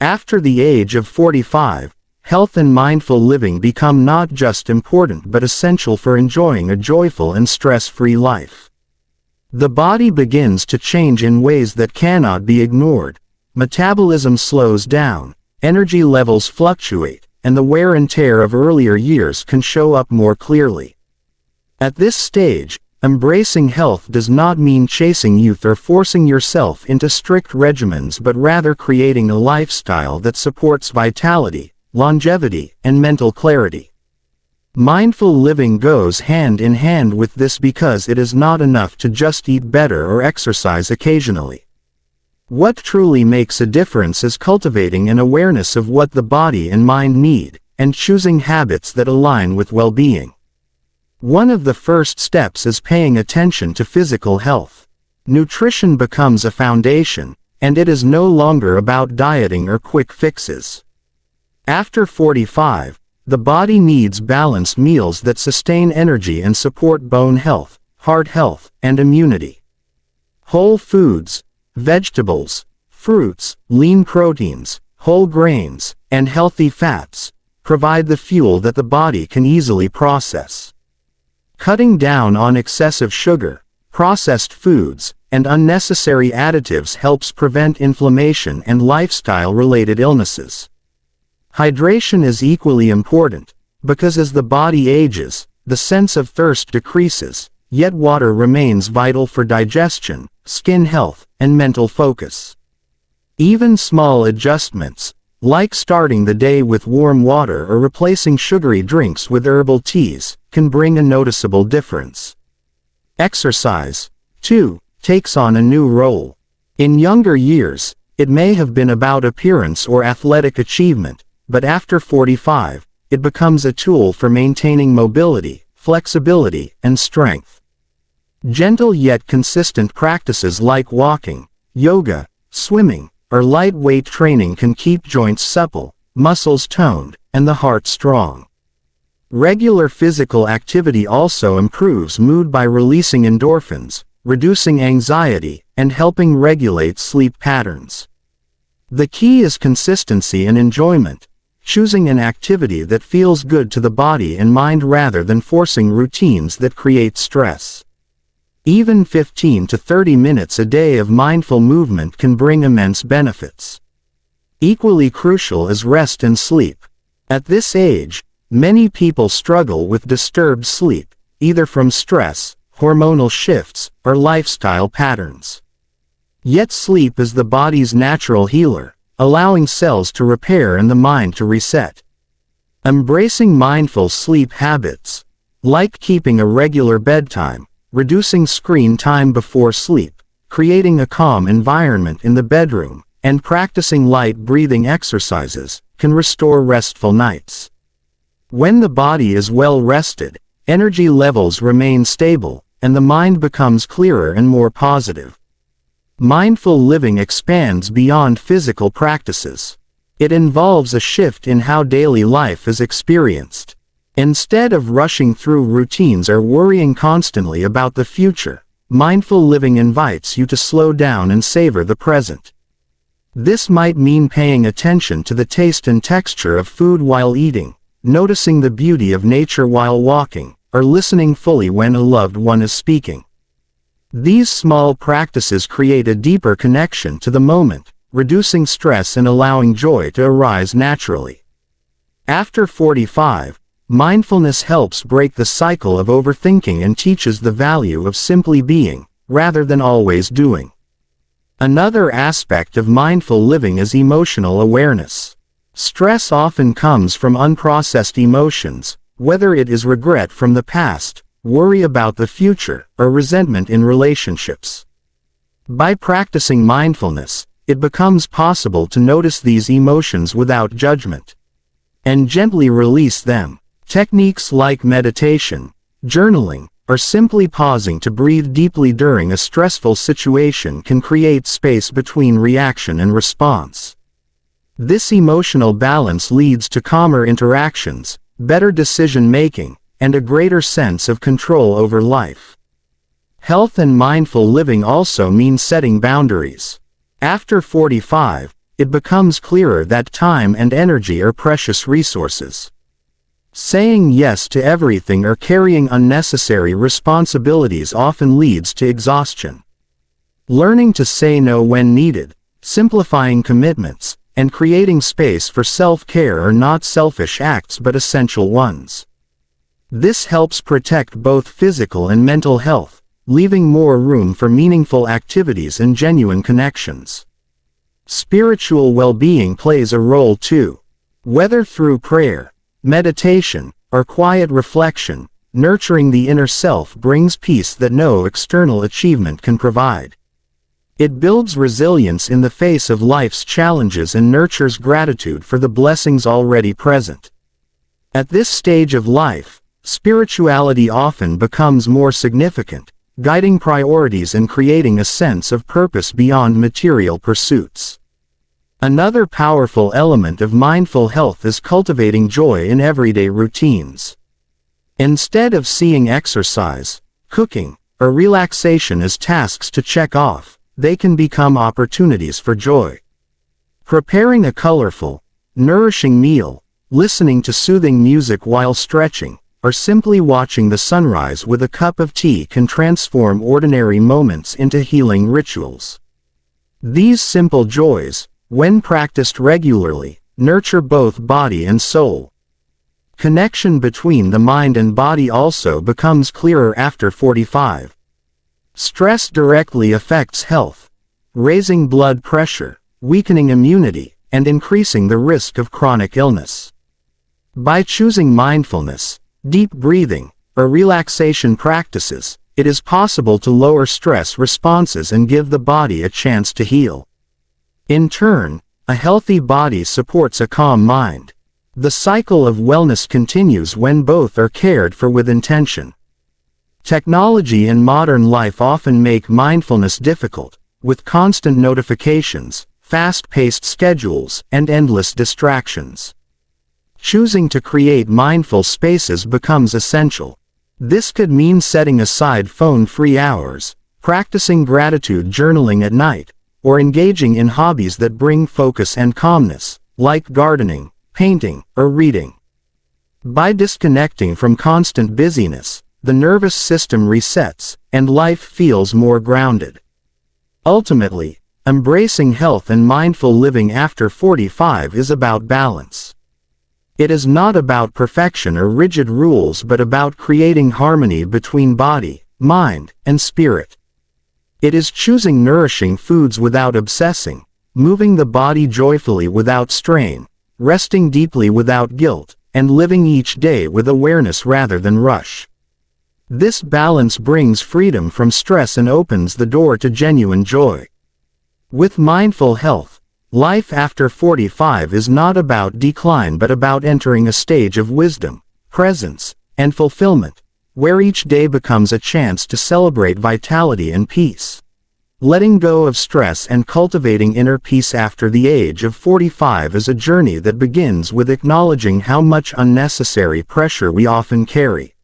After the age of 45, health and mindful living become not just important but essential for enjoying a joyful and stress-free life. The body begins to change in ways that cannot be ignored. Metabolism slows down, energy levels fluctuate, and the wear and tear of earlier years can show up more clearly. At this stage, embracing health does not mean chasing youth or forcing yourself into strict regimens but rather creating a lifestyle that supports vitality, longevity, and mental clarity. Mindful living goes hand in hand with this because it is not enough to just eat better or exercise occasionally. What truly makes a difference is cultivating an awareness of what the body and mind need, and choosing habits that align with well-being. One of the first steps is paying attention to physical health. Nutrition becomes a foundation, and it is no longer about dieting or quick fixes. After 45, the body needs balanced meals that sustain energy and support bone health, heart health, and immunity. Whole foods, vegetables, fruits, lean proteins, whole grains, and healthy fats provide the fuel that the body can easily process. Cutting down on excessive sugar, processed foods, and unnecessary additives helps prevent inflammation and lifestyle-related illnesses. Hydration is equally important, because as the body ages, the sense of thirst decreases, yet water remains vital for digestion, skin health, and mental focus. Even small adjustments, like starting the day with warm water or replacing sugary drinks with herbal teas, can bring a noticeable difference. Exercise, too, takes on a new role. In younger years, it may have been about appearance or athletic achievement, but after 45, it becomes a tool for maintaining mobility, flexibility, and strength. Gentle yet consistent practices like walking, yoga, swimming, or lightweight training can keep joints supple, muscles toned, and the heart strong. Regular physical activity also improves mood by releasing endorphins, reducing anxiety, and helping regulate sleep patterns. The key is consistency and enjoyment, choosing an activity that feels good to the body and mind rather than forcing routines that create stress. Even 15 to 30 minutes a day of mindful movement can bring immense benefits. Equally crucial is rest and sleep. At this age, many people struggle with disturbed sleep, either from stress, hormonal shifts, or lifestyle patterns. Yet sleep is the body's natural healer, allowing cells to repair and the mind to reset. Embracing mindful sleep habits, like keeping a regular bedtime, reducing screen time before sleep, creating a calm environment in the bedroom, and practicing light breathing exercises, can restore restful nights. When the body is well rested, energy levels remain stable, and the mind becomes clearer and more positive. Mindful living expands beyond physical practices. It involves a shift in how daily life is experienced. Instead of rushing through routines or worrying constantly about the future, mindful living invites you to slow down and savor the present. This might mean paying attention to the taste and texture of food while eating, noticing the beauty of nature while walking, or listening fully when a loved one is speaking. These small practices create a deeper connection to the moment, reducing stress and allowing joy to arise naturally. After 45, mindfulness helps break the cycle of overthinking and teaches the value of simply being, rather than always doing. Another aspect of mindful living is emotional awareness. Stress often comes from unprocessed emotions, whether it is regret from the past, worry about the future, or resentment in relationships. By practicing mindfulness, it becomes possible to notice these emotions without judgment and gently release them. Techniques like meditation, journaling, or simply pausing to breathe deeply during a stressful situation can create space between reaction and response. This emotional balance leads to calmer interactions, better decision-making, and a greater sense of control over life. Health and mindful living also mean setting boundaries. After 45, it becomes clearer that time and energy are precious resources. Saying yes to everything or carrying unnecessary responsibilities often leads to exhaustion. Learning to say no when needed, simplifying commitments, and creating space for self-care are not selfish acts but essential ones. This helps protect both physical and mental health, leaving more room for meaningful activities and genuine connections. Spiritual well-being plays a role too. Whether through prayer, meditation, or quiet reflection, nurturing the inner self brings peace that no external achievement can provide. It builds resilience in the face of life's challenges and nurtures gratitude for the blessings already present. At this stage of life, spirituality often becomes more significant, guiding priorities and creating a sense of purpose beyond material pursuits. Another powerful element of mindful health is cultivating joy in everyday routines. Instead of seeing exercise, cooking, or relaxation as tasks to check off, they can become opportunities for joy. Preparing a colorful, nourishing meal, listening to soothing music while stretching, or simply watching the sunrise with a cup of tea can transform ordinary moments into healing rituals. These simple joys, when practiced regularly, nurture both body and soul. Connection between the mind and body also becomes clearer after 45. Stress directly affects health, raising blood pressure, weakening immunity, and increasing the risk of chronic illness. By choosing mindfulness, deep breathing, or relaxation practices, it is possible to lower stress responses and give the body a chance to heal. In turn, a healthy body supports a calm mind. The cycle of wellness continues when both are cared for with intention. Technology and modern life often make mindfulness difficult, with constant notifications, fast-paced schedules, and endless distractions. Choosing to create mindful spaces becomes essential. This could mean setting aside phone-free hours, practicing gratitude journaling at night, or engaging in hobbies that bring focus and calmness, like gardening, painting, or reading. By disconnecting from constant busyness, the nervous system resets, and life feels more grounded. Ultimately, embracing health and mindful living after 45 is about balance. It is not about perfection or rigid rules but about creating harmony between body, mind, and spirit. It is choosing nourishing foods without obsessing, moving the body joyfully without strain, resting deeply without guilt, and living each day with awareness rather than rush. This balance brings freedom from stress and opens the door to genuine joy. With mindful health, life after 45 is not about decline but about entering a stage of wisdom, presence, and fulfillment, where each day becomes a chance to celebrate vitality and peace. Letting go of stress and cultivating inner peace after the age of 45 is a journey that begins with acknowledging how much unnecessary pressure we often carry.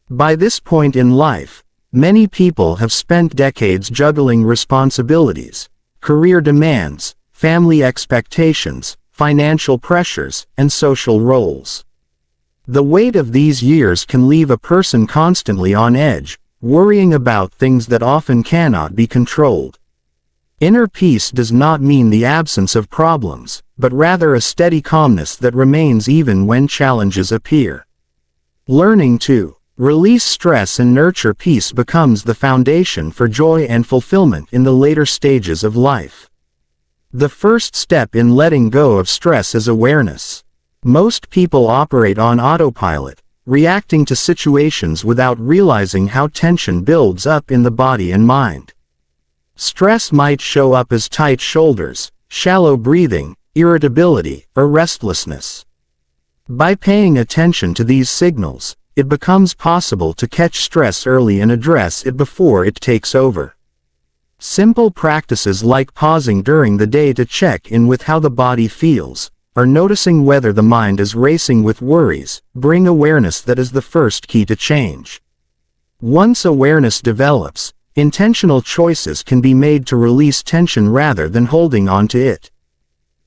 By this point in life, many people have spent decades juggling responsibilities, career demands, family expectations, financial pressures, and social roles. The weight of these years can leave a person constantly on edge, worrying about things that often cannot be controlled. Inner peace does not mean the absence of problems, but rather a steady calmness that remains even when challenges appear. Learning to release stress and nurture peace becomes the foundation for joy and fulfillment in the later stages of life. The first step in letting go of stress is awareness. Most people operate on autopilot, reacting to situations without realizing how tension builds up in the body and mind. Stress might show up as tight shoulders, shallow breathing, irritability, or restlessness. By paying attention to these signals, it becomes possible to catch stress early and address it before it takes over. Simple practices like pausing during the day to check in with how the body feels, or noticing whether the mind is racing with worries, bring awareness that is the first key to change. Once awareness develops, intentional choices can be made to release tension rather than holding on to it.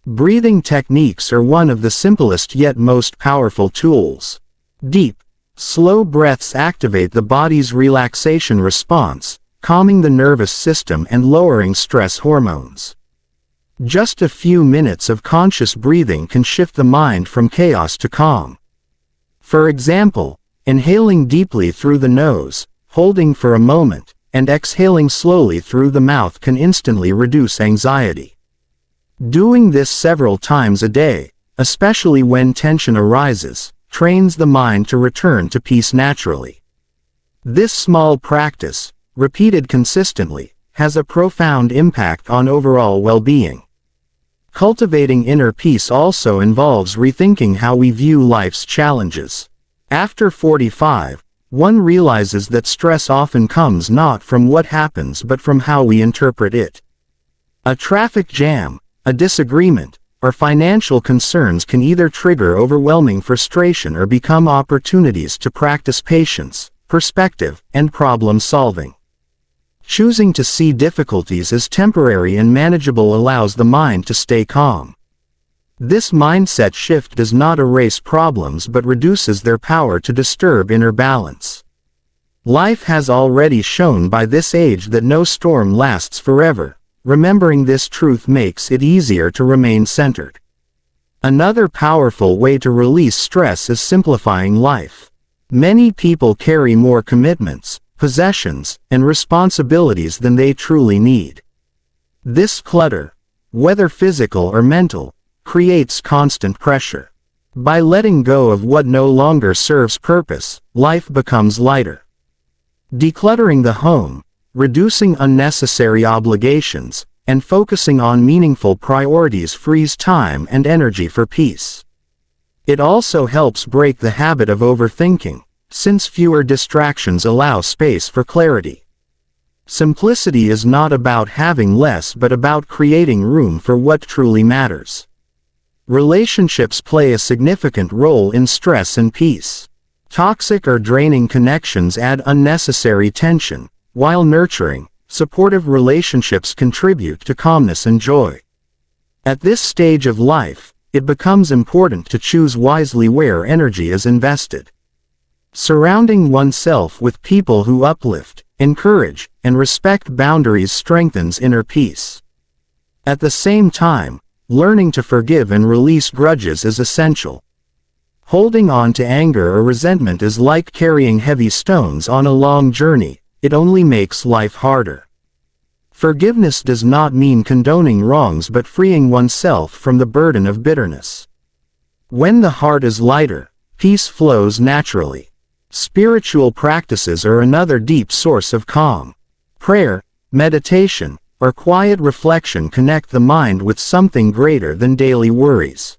Breathing techniques are one of the simplest yet most powerful tools. Deep, slow breaths activate the body's relaxation response, calming the nervous system and lowering stress hormones. Just a few minutes of conscious breathing can shift the mind from chaos to calm. For example, inhaling deeply through the nose, holding for a moment, and exhaling slowly through the mouth can instantly reduce anxiety. Doing this several times a day, especially when tension arises, trains the mind to return to peace naturally. This small practice, repeated consistently, has a profound impact on overall well-being. Cultivating inner peace also involves rethinking how we view life's challenges. After 45, one realizes that stress often comes not from what happens but from how we interpret it. A traffic jam, a disagreement, or financial concerns can either trigger overwhelming frustration or become opportunities to practice patience, perspective, and problem-solving. Choosing to see difficulties as temporary and manageable allows the mind to stay calm. This mindset shift does not erase problems but reduces their power to disturb inner balance. Life has already shown by this age that no storm lasts forever. Remembering this truth makes it easier to remain centered. Another powerful way to release stress is simplifying life. Many people carry more commitments, possessions, and responsibilities than they truly need. This clutter, whether physical or mental, creates constant pressure. By letting go of what no longer serves purpose, life becomes lighter. Decluttering the home, reducing unnecessary obligations, and focusing on meaningful priorities frees time and energy for peace. It also helps break the habit of overthinking, since fewer distractions allow space for clarity. Simplicity is not about having less but about creating room for what truly matters. Relationships play a significant role in stress and peace. Toxic or draining connections add unnecessary tension, while nurturing, supportive relationships contribute to calmness and joy. At this stage of life, it becomes important to choose wisely where energy is invested. Surrounding oneself with people who uplift, encourage, and respect boundaries strengthens inner peace. At the same time, learning to forgive and release grudges is essential. Holding on to anger or resentment is like carrying heavy stones on a long journey. It only makes life harder. Forgiveness does not mean condoning wrongs but freeing oneself from the burden of bitterness. When the heart is lighter, peace flows naturally. Spiritual practices are another deep source of calm. Prayer, meditation, or quiet reflection connect the mind with something greater than daily worries.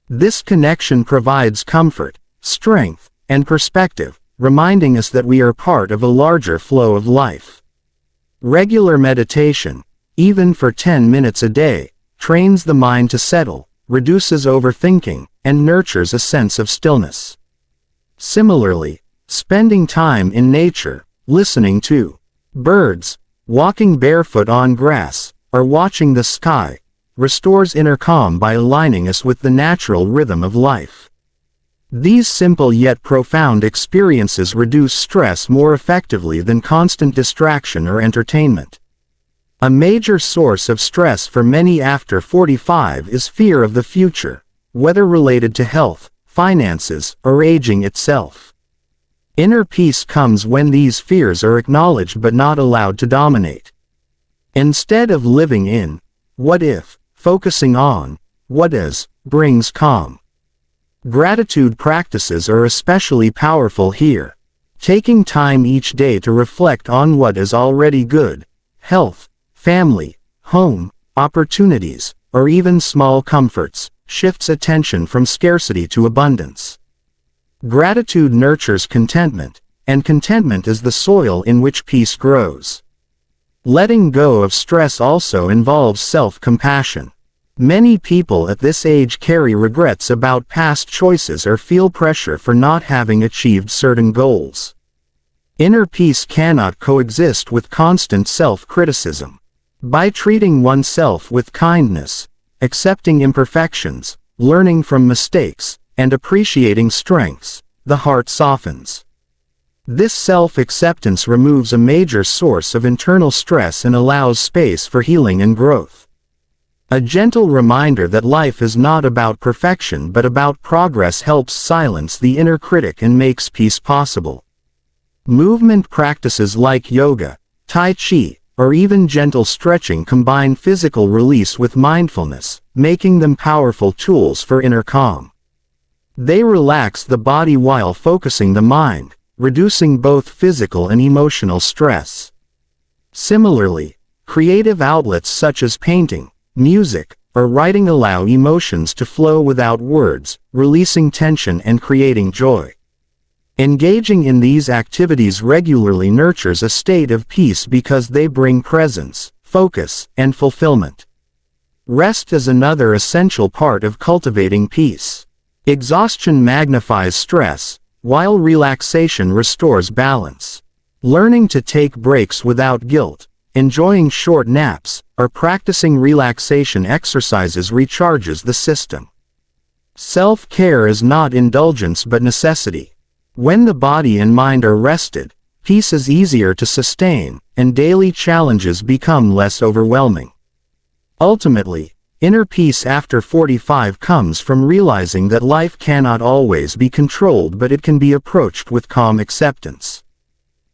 This connection provides comfort, strength, and perspective, reminding us that we are part of a larger flow of life. Regular meditation, even for 10 minutes a day, trains the mind to settle, reduces overthinking, and nurtures a sense of stillness. Similarly, spending time in nature, listening to birds, walking barefoot on grass, or watching the sky, restores inner calm by aligning us with the natural rhythm of life. These simple yet profound experiences reduce stress more effectively than constant distraction or entertainment. A major source of stress for many after 45 is fear of the future, whether related to health, finances, or aging itself. Inner peace comes when these fears are acknowledged but not allowed to dominate. Instead of living in what if, focusing on what is brings calm. Gratitude practices are especially powerful here. Taking time each day to reflect on what is already good, health, family, home, opportunities, or even small comforts, shifts attention from scarcity to abundance. Gratitude nurtures contentment, and contentment is the soil in which peace grows. Letting go of stress also involves self-compassion. Many people at this age carry regrets about past choices or feel pressure for not having achieved certain goals. Inner peace cannot coexist with constant self-criticism. By treating oneself with kindness, accepting imperfections, learning from mistakes, and appreciating strengths, the heart softens. This self-acceptance removes a major source of internal stress and allows space for healing and growth. A gentle reminder that life is not about perfection but about progress helps silence the inner critic and makes peace possible. Movement practices like yoga, tai chi, or even gentle stretching combine physical release with mindfulness, making them powerful tools for inner calm. They relax the body while focusing the mind, reducing both physical and emotional stress. Similarly, creative outlets such as painting, music, or writing allow emotions to flow without words, releasing tension and creating joy. Engaging in these activities regularly nurtures a state of peace because they bring presence, focus, and fulfillment. Rest is another essential part of cultivating peace. Exhaustion magnifies stress, while relaxation restores balance. Learning to take breaks without guilt, enjoying short naps, or practicing relaxation exercises recharges the system. Self-care is not indulgence but necessity. When the body and mind are rested, peace is easier to sustain, and daily challenges become less overwhelming. Ultimately, inner peace after 45 comes from realizing that life cannot always be controlled but it can be approached with calm acceptance.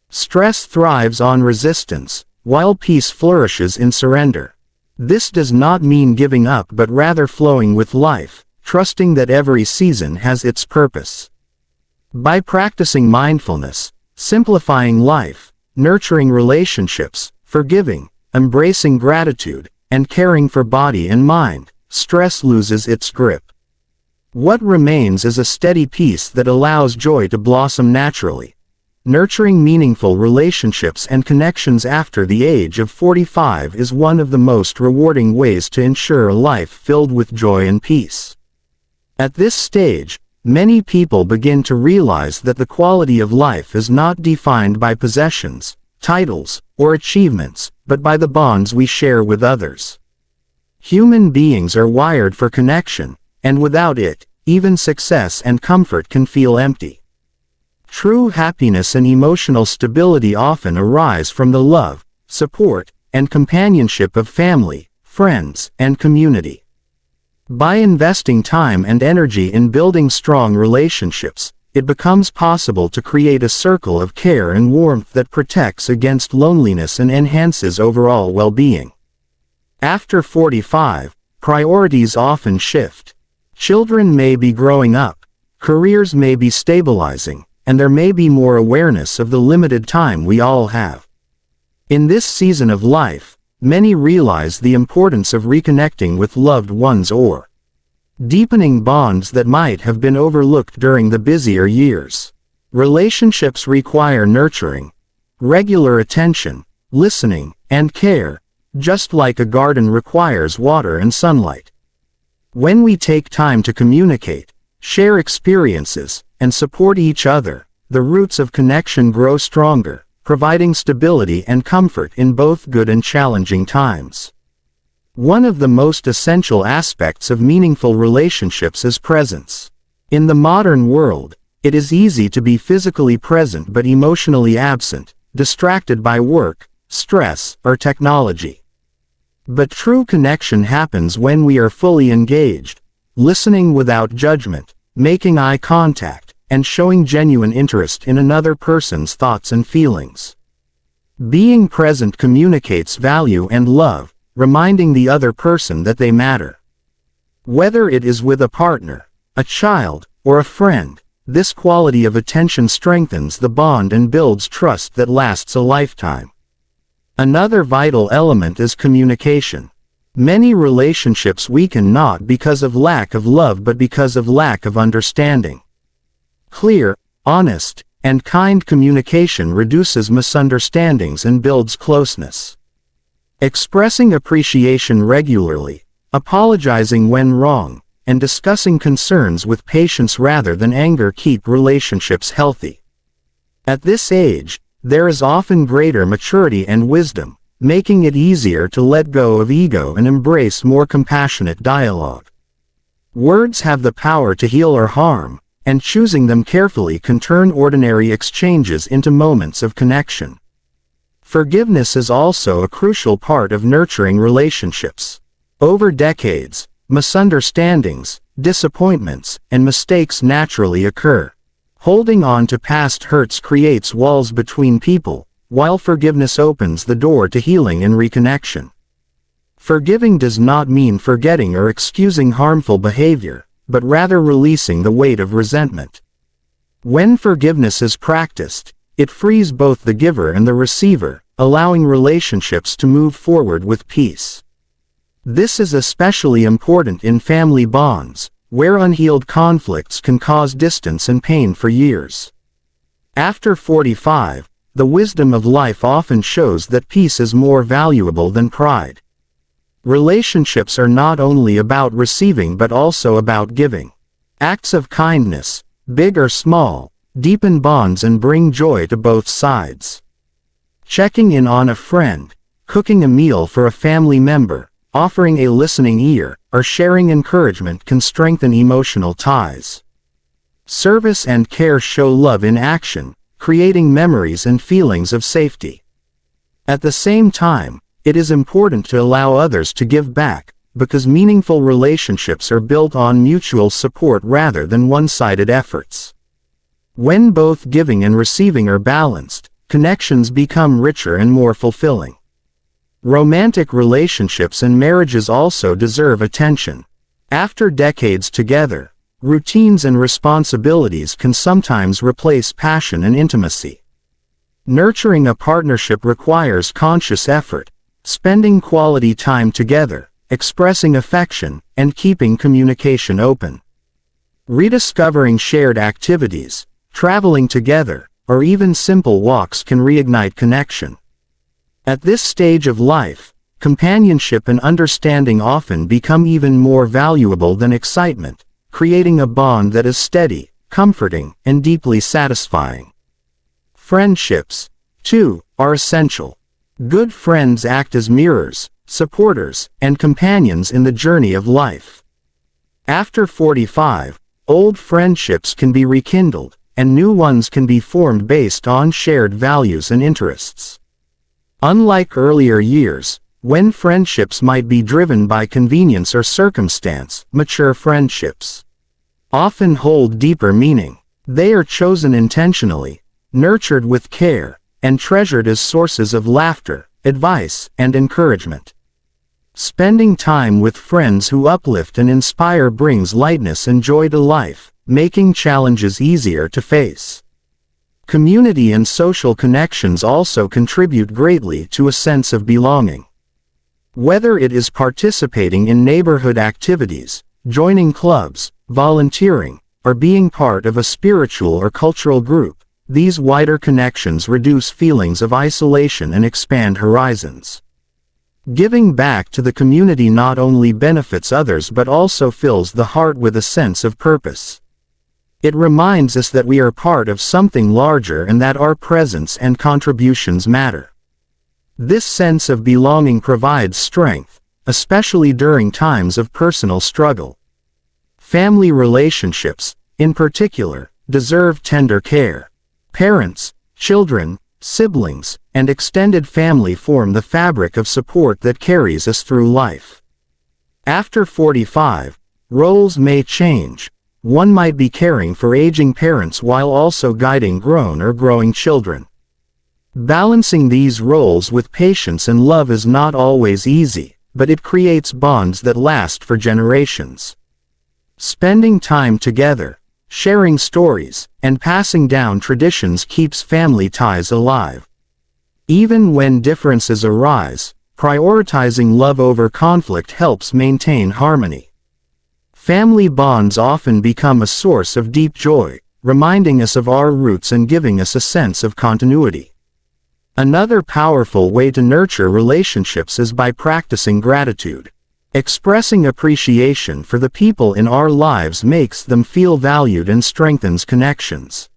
Stress thrives on resistance, while peace flourishes in surrender. This does not mean giving up but rather flowing with life, trusting that every season has its purpose. By practicing mindfulness, simplifying life, nurturing relationships, forgiving, embracing gratitude, and caring for body and mind, stress loses its grip. What remains is a steady peace that allows joy to blossom naturally. Nurturing meaningful relationships and connections after the age of 45 is one of the most rewarding ways to ensure a life filled with joy and peace. At this stage, many people begin to realize that the quality of life is not defined by possessions, titles, or achievements, but by the bonds we share with others. Human beings are wired for connection, and without it, even success and comfort can feel empty. True happiness and emotional stability often arise from the love, support, and companionship of family, friends, and community. By investing time and energy in building strong relationships, it becomes possible to create a circle of care and warmth that protects against loneliness and enhances overall well-being. After 45, priorities often shift. Children may be growing up, careers may be stabilizing, and there may be more awareness of the limited time we all have. In this season of life, many realize the importance of reconnecting with loved ones or deepening bonds that might have been overlooked during the busier years. Relationships require nurturing, regular attention, listening, and care, just like a garden requires water and sunlight. When we take time to communicate, share experiences, and support each other, the roots of connection grow stronger, providing stability and comfort in both good and challenging times. One of the most essential aspects of meaningful relationships is presence. In the modern world, it is easy to be physically present but emotionally absent, distracted by work, stress, or technology. But true connection happens when we are fully engaged, listening without judgment, making eye contact, and showing genuine interest in another person's thoughts and feelings. Being present communicates value and love, reminding the other person that they matter. Whether it is with a partner, a child, or a friend, this quality of attention strengthens the bond and builds trust that lasts a lifetime. Another vital element is communication. Many relationships weaken not because of lack of love but because of lack of understanding. Clear, honest, and kind communication reduces misunderstandings and builds closeness. Expressing appreciation regularly, apologizing when wrong, and discussing concerns with patience rather than anger keep relationships healthy. At this age, there is often greater maturity and wisdom, making it easier to let go of ego and embrace more compassionate dialogue. Words have the power to heal or harm, and choosing them carefully can turn ordinary exchanges into moments of connection. Forgiveness is also a crucial part of nurturing relationships. Over decades, misunderstandings, disappointments, and mistakes naturally occur. Holding on to past hurts creates walls between people, while forgiveness opens the door to healing and reconnection. Forgiving does not mean forgetting or excusing harmful behavior, but rather releasing the weight of resentment. When forgiveness is practiced, it frees both the giver and the receiver, allowing relationships to move forward with peace. This is especially important in family bonds, where unhealed conflicts can cause distance and pain for years. After 45, the wisdom of life often shows that peace is more valuable than pride. Relationships are not only about receiving but also about giving. Acts of kindness, big or small, deepen bonds and bring joy to both sides. Checking in on a friend, cooking a meal for a family member, offering a listening ear, or sharing encouragement can strengthen emotional ties. Service and care show love in action, creating memories and feelings of safety. At the same time, it is important to allow others to give back, because meaningful relationships are built on mutual support rather than one-sided efforts. When both giving and receiving are balanced, connections become richer and more fulfilling. Romantic relationships and marriages also deserve attention. After decades together, routines and responsibilities can sometimes replace passion and intimacy. Nurturing a partnership requires conscious effort, spending quality time together, expressing affection, and keeping communication open. Rediscovering shared activities, traveling together, or even simple walks can reignite connection. At this stage of life, companionship and understanding often become even more valuable than excitement, creating a bond that is steady, comforting, and deeply satisfying. Friendships, too, are essential. Good friends act as mirrors, supporters, and companions in the journey of life. After 45, old friendships can be rekindled, and new ones can be formed based on shared values and interests. Unlike earlier years, when friendships might be driven by convenience or circumstance, mature friendships often hold deeper meaning. They are chosen intentionally, nurtured with care, and treasured as sources of laughter, advice, and encouragement. Spending time with friends who uplift and inspire brings lightness and joy to life, making challenges easier to face. Community and social connections also contribute greatly to a sense of belonging. Whether it is participating in neighborhood activities, joining clubs, volunteering, or being part of a spiritual or cultural group, these wider connections reduce feelings of isolation and expand horizons. Giving back to the community not only benefits others but also fills the heart with a sense of purpose. It reminds us that we are part of something larger and that our presence and contributions matter. This sense of belonging provides strength, especially during times of personal struggle. Family relationships, in particular, deserve tender care. Parents, children, siblings, and extended family form the fabric of support that carries us through life. After 45, roles may change. One might be caring for aging parents while also guiding grown or growing children. Balancing these roles with patience and love is not always easy, but it creates bonds that last for generations. Spending time together, sharing stories, and passing down traditions keeps family ties alive. Even when differences arise, prioritizing love over conflict helps maintain harmony. Family bonds often become a source of deep joy, reminding us of our roots and giving us a sense of continuity. Another powerful way to nurture relationships is by practicing gratitude. Expressing appreciation for the people in our lives makes them feel valued and strengthens connections.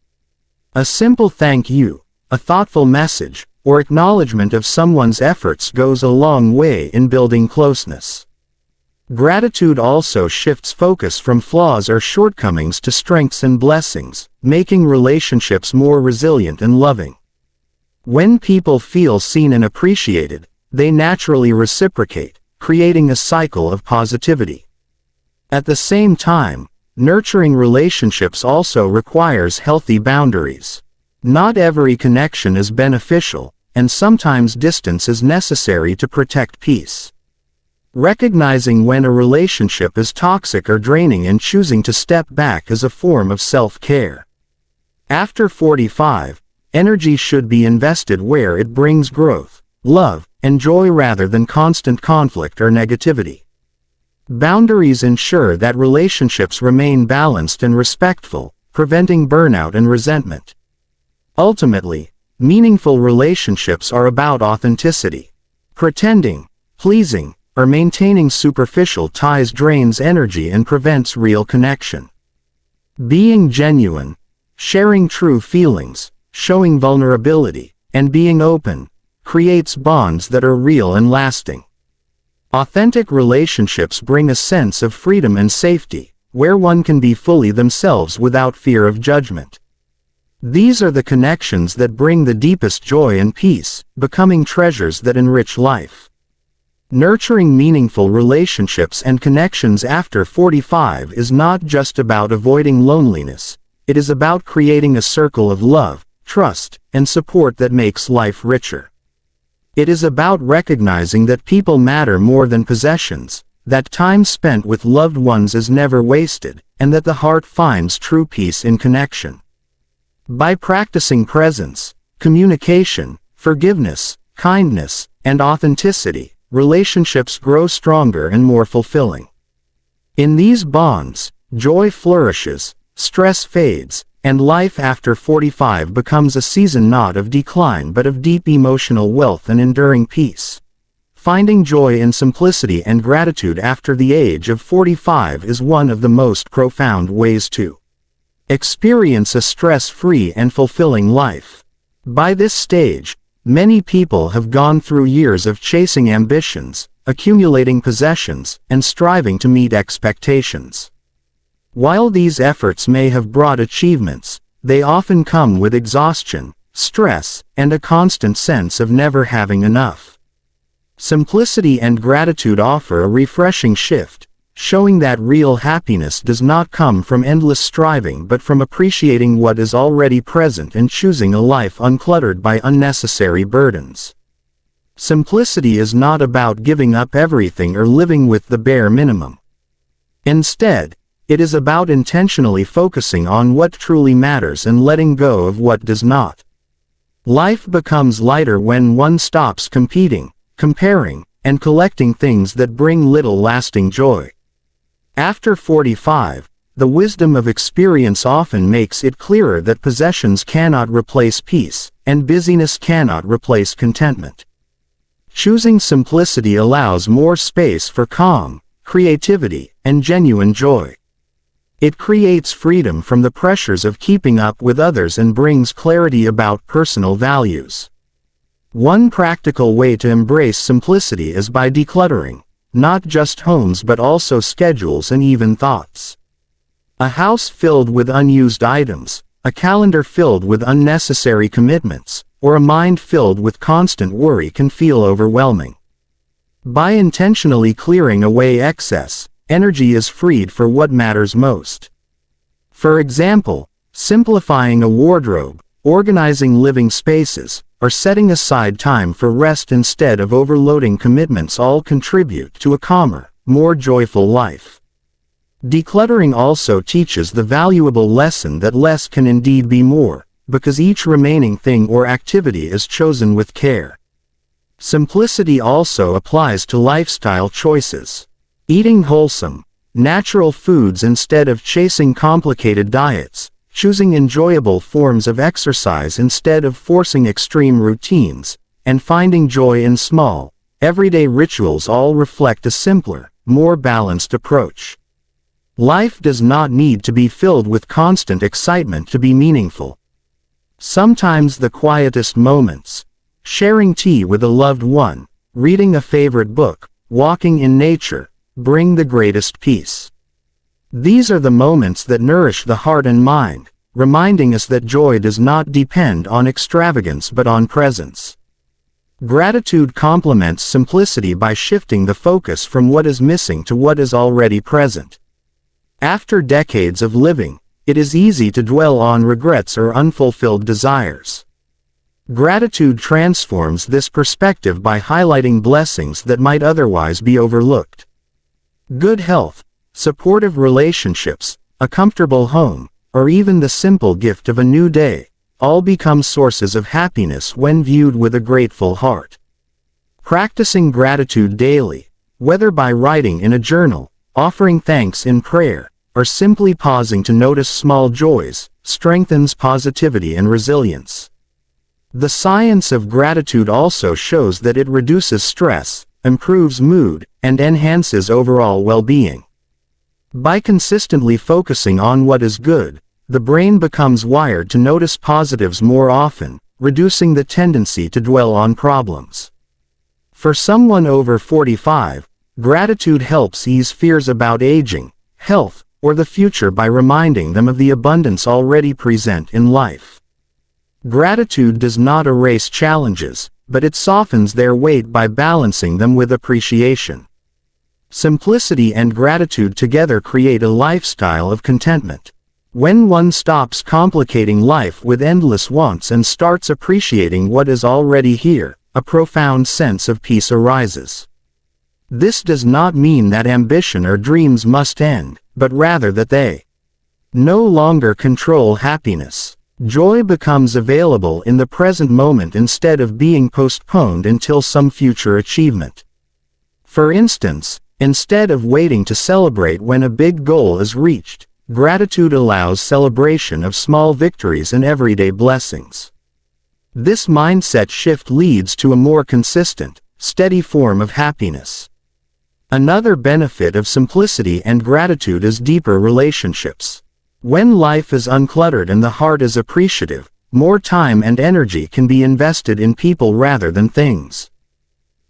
A simple thank you, a thoughtful message, or acknowledgement of someone's efforts goes a long way in building closeness. Gratitude also shifts focus from flaws or shortcomings to strengths and blessings, making relationships more resilient and loving. When people feel seen and appreciated, they naturally reciprocate, creating a cycle of positivity. At the same time, nurturing relationships also requires healthy boundaries. Not every connection is beneficial, and sometimes distance is necessary to protect peace. Recognizing when a relationship is toxic or draining and choosing to step back is a form of self-care. After 45, energy should be invested where it brings growth, love, and joy rather than constant conflict or negativity. Boundaries ensure that relationships remain balanced and respectful, preventing burnout and resentment. Ultimately, meaningful relationships are about authenticity. Pretending, pleasing, or maintaining superficial ties drains energy and prevents real connection. Being genuine, sharing true feelings, showing vulnerability, and being open, creates bonds that are real and lasting. Authentic relationships bring a sense of freedom and safety, where one can be fully themselves without fear of judgment. These are the connections that bring the deepest joy and peace, becoming treasures that enrich life. Nurturing meaningful relationships and connections after 45 is not just about avoiding loneliness, it is about creating a circle of love, trust, and support that makes life richer. It is about recognizing that people matter more than possessions, that time spent with loved ones is never wasted, and that the heart finds true peace in connection. By practicing presence, communication, forgiveness, kindness, and authenticity, relationships grow stronger and more fulfilling. In these bonds, joy flourishes, stress fades, and life after 45 becomes a season not of decline but of deep emotional wealth and enduring peace. Finding joy in simplicity and gratitude after the age of 45 is one of the most profound ways to experience a stress-free and fulfilling life. By this stage, many people have gone through years of chasing ambitions, accumulating possessions, and striving to meet expectations. While these efforts may have brought achievements, they often come with exhaustion, stress, and a constant sense of never having enough. Simplicity and gratitude offer a refreshing shift, showing that real happiness does not come from endless striving but from appreciating what is already present and choosing a life uncluttered by unnecessary burdens. Simplicity is not about giving up everything or living with the bare minimum. Instead, it is about intentionally focusing on what truly matters and letting go of what does not. Life becomes lighter when one stops competing, comparing, and collecting things that bring little lasting joy. After 45, the wisdom of experience often makes it clearer that possessions cannot replace peace, and busyness cannot replace contentment. Choosing simplicity allows more space for calm, creativity, and genuine joy. It creates freedom from the pressures of keeping up with others and brings clarity about personal values. One practical way to embrace simplicity is by decluttering, not just homes but also schedules and even thoughts. A house filled with unused items, a calendar filled with unnecessary commitments, or a mind filled with constant worry can feel overwhelming. By intentionally clearing away excess, energy is freed for what matters most. For example, simplifying a wardrobe, organizing living spaces, or setting aside time for rest instead of overloading commitments all contribute to a calmer, more joyful life. Decluttering also teaches the valuable lesson that less can indeed be more, because each remaining thing or activity is chosen with care. Simplicity also applies to lifestyle choices. Eating wholesome, natural foods instead of chasing complicated diets, choosing enjoyable forms of exercise instead of forcing extreme routines, and finding joy in small, everyday rituals all reflect a simpler, more balanced approach. Life does not need to be filled with constant excitement to be meaningful. Sometimes the quietest moments, Sharing tea with a loved one, reading a favorite book, walking in nature, bring the greatest peace. These are the moments that nourish the heart and mind, reminding us that joy does not depend on extravagance but on presence. Gratitude complements simplicity by shifting the focus from what is missing to what is already present. After decades of living, it is easy to dwell on regrets or unfulfilled desires. Gratitude transforms this perspective by highlighting blessings that might otherwise be overlooked. Good health, supportive relationships, a comfortable home, or even the simple gift of a new day, all become sources of happiness when viewed with a grateful heart. Practicing gratitude daily, whether by writing in a journal, offering thanks in prayer, or simply pausing to notice small joys, strengthens positivity and resilience. The science of gratitude also shows that it reduces stress, improves mood, and enhances overall well-being. By consistently focusing on what is good, the brain becomes wired to notice positives more often, reducing the tendency to dwell on problems. For someone over 45, gratitude helps ease fears about aging, health, or the future by reminding them of the abundance already present in life. Gratitude does not erase challenges, but it softens their weight by balancing them with appreciation. Simplicity and gratitude together create a lifestyle of contentment. When one stops complicating life with endless wants and starts appreciating what is already here, a profound sense of peace arises. This does not mean that ambition or dreams must end, but rather that they no longer control happiness. Joy becomes available in the present moment instead of being postponed until some future achievement. For instance, instead of waiting to celebrate when a big goal is reached, gratitude allows celebration of small victories and everyday blessings. This mindset shift leads to a more consistent, steady form of happiness. Another benefit of simplicity and gratitude is deeper relationships. When life is uncluttered and the heart is appreciative, more time and energy can be invested in people rather than things.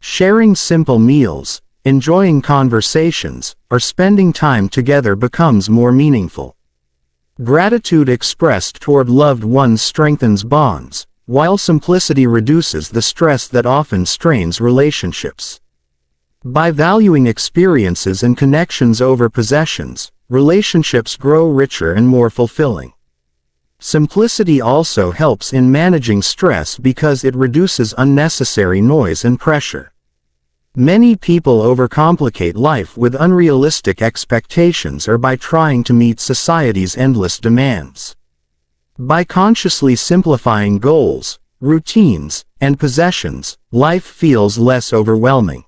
Sharing simple meals, enjoying conversations, or spending time together becomes more meaningful. Gratitude expressed toward loved ones strengthens bonds, while simplicity reduces the stress that often strains relationships. By valuing experiences and connections over possessions, relationships grow richer and more fulfilling. Simplicity also helps in managing stress because it reduces unnecessary noise and pressure. Many people overcomplicate life with unrealistic expectations or by trying to meet society's endless demands. By consciously simplifying goals, routines, and possessions, life feels less overwhelming.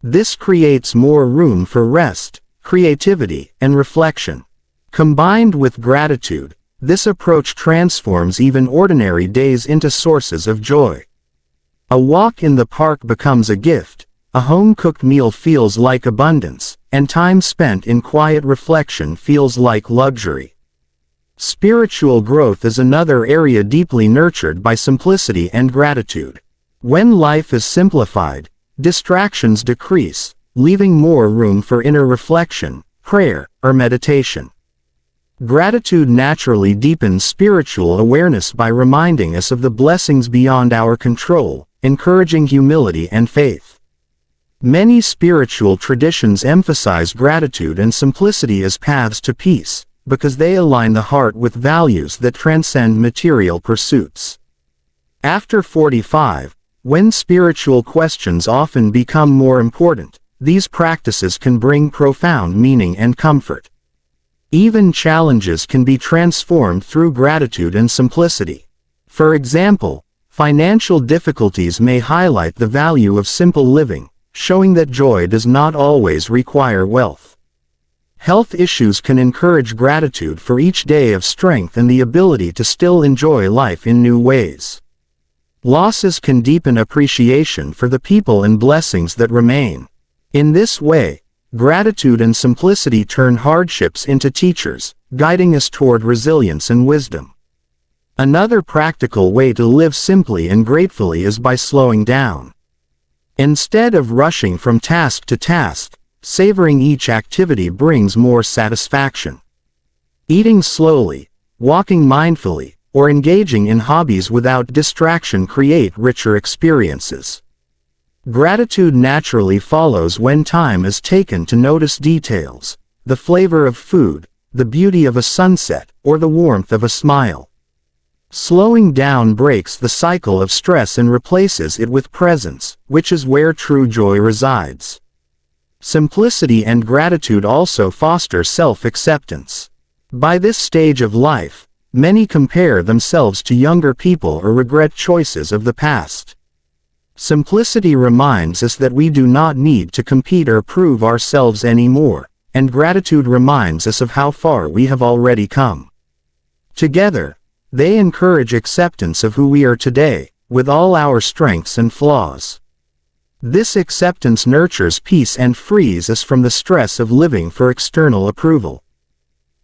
This creates more room for rest, creativity, and reflection. Combined with gratitude, this approach transforms even ordinary days into sources of joy. A walk in the park becomes a gift, a home-cooked meal feels like abundance, and time spent in quiet reflection feels like luxury. Spiritual growth is another area deeply nurtured by simplicity and gratitude. When life is simplified, distractions decrease, leaving more room for inner reflection, prayer, or meditation. Gratitude naturally deepens spiritual awareness by reminding us of the blessings beyond our control, encouraging humility and faith. Many spiritual traditions emphasize gratitude and simplicity as paths to peace, because they align the heart with values that transcend material pursuits. After 45, when spiritual questions often become more important, these practices can bring profound meaning and comfort. Even challenges can be transformed through gratitude and simplicity. For example, financial difficulties may highlight the value of simple living, showing that joy does not always require wealth. Health issues can encourage gratitude for each day of strength and the ability to still enjoy life in new ways. Losses can deepen appreciation for the people and blessings that remain. In this way, gratitude and simplicity turn hardships into teachers, guiding us toward resilience and wisdom. Another practical way to live simply and gratefully is by slowing down. Instead of rushing from task to task, savoring each activity brings more satisfaction. Eating slowly, walking mindfully, or engaging in hobbies without distraction create richer experiences. Gratitude naturally follows when time is taken to notice details, the flavor of food, the beauty of a sunset, or the warmth of a smile. Slowing down breaks the cycle of stress and replaces it with presence, which is where true joy resides. Simplicity and gratitude also foster self-acceptance. By this stage of life, many compare themselves to younger people or regret choices of the past. Simplicity reminds us that we do not need to compete or prove ourselves anymore, and gratitude reminds us of how far we have already come. Together, they encourage acceptance of who we are today, with all our strengths and flaws. This acceptance nurtures peace and frees us from the stress of living for external approval.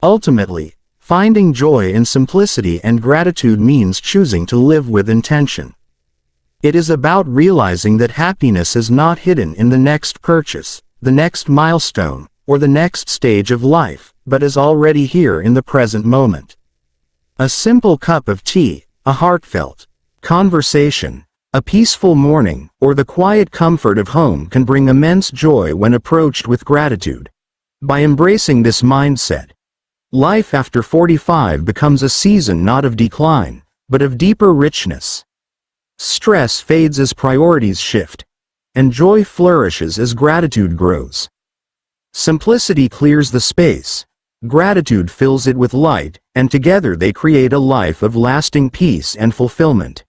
Ultimately, finding joy in simplicity and gratitude means choosing to live with intention. It is about realizing that happiness is not hidden in the next purchase, the next milestone, or the next stage of life, but is already here in the present moment. A simple cup of tea, a heartfelt conversation, a peaceful morning, or the quiet comfort of home can bring immense joy when approached with gratitude. By embracing this mindset, life after 45 becomes a season not of decline, but of deeper richness. Stress fades as priorities shift, and joy flourishes as gratitude grows. Simplicity clears the space, gratitude fills it with light, and together they create a life of lasting peace and fulfillment.